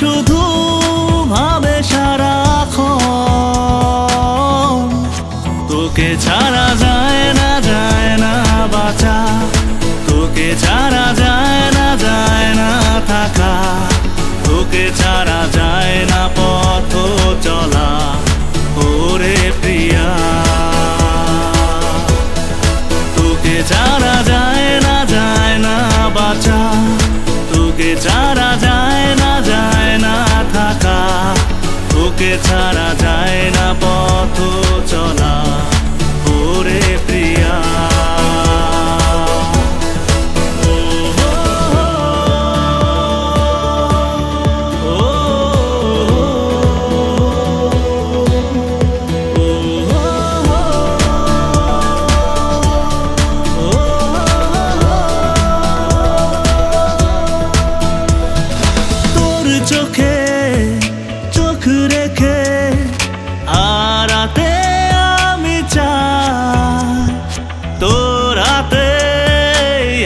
শুধু ভাবে সারাক্ষণ, তোকে ছাড়া যায় না বাঁচা, তোকে ছাড়া যায় না থাকা, তোকে ছাড়া যায় না পথ চলা, ওরে প্রিয়া। তোকে ছাড়া যায় না বাঁচা, তোকে ছাড়া যায় না থাকা, তোকে ছাড়া যায় না পথ চলা, ওরে প্রিয়া। চোখে চোখ রেখে আড়াতে আমি চাই, তোর হাতে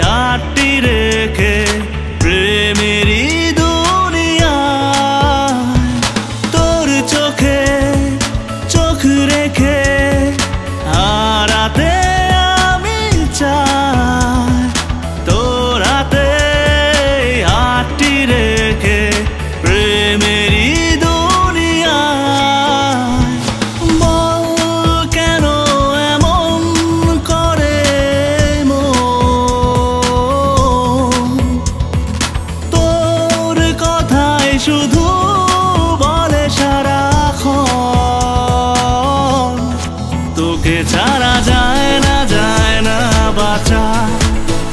হাতটি রেখে প্রেমেরই দুনিয়া। তোর চোখে চোখ রেখে আড়াতে আমি চাই, তোর হাতে হাতটি রেখে প্রেমেরই দুনিয়া। বল কেন এমন করে মন, তোর কথাই শুধু বলে সারাক্ষণ, তোকে ছাড়া যায় না বাঁচা,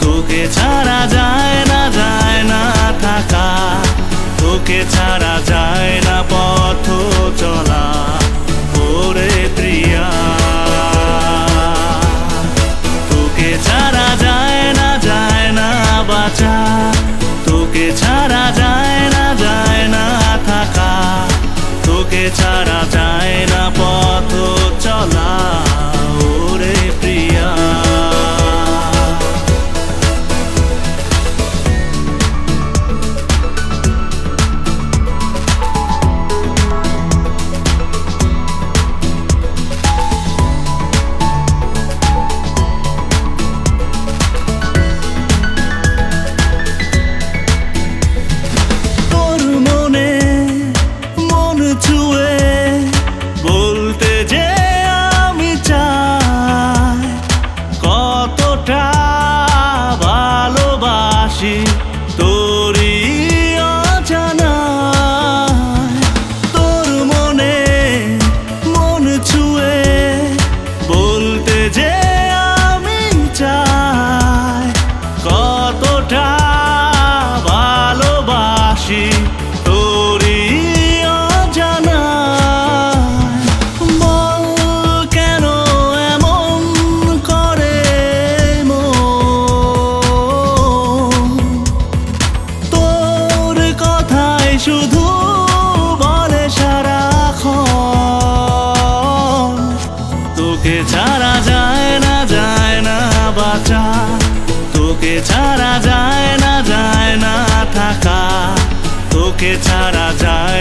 তোকে ছাড়া যায় না থাকা, তোকে ছাড়া যায় না পথ চলা, ওরে প্রিয়া। তোকে ছাড়া যায় না বাঁচা, তোকে ছাড়া যায় না থাকা, তোকে ছাড়া যায় না পথ চলা, ওরে প্রিয়া। বলতে যে আমি চাই কতটা ভালোবাসি তোরই অজানায়, তোর মনে মন ছুঁয়ে বলতে যে আমি চাই কতটা ভালোবাসি তোরই শুধু বলে সারাক্ষণ, তোকে ছাড়া যায় না বাঁচা, তোকে ছাড়া যায় না থাকা, তোকে ছাড়া যায়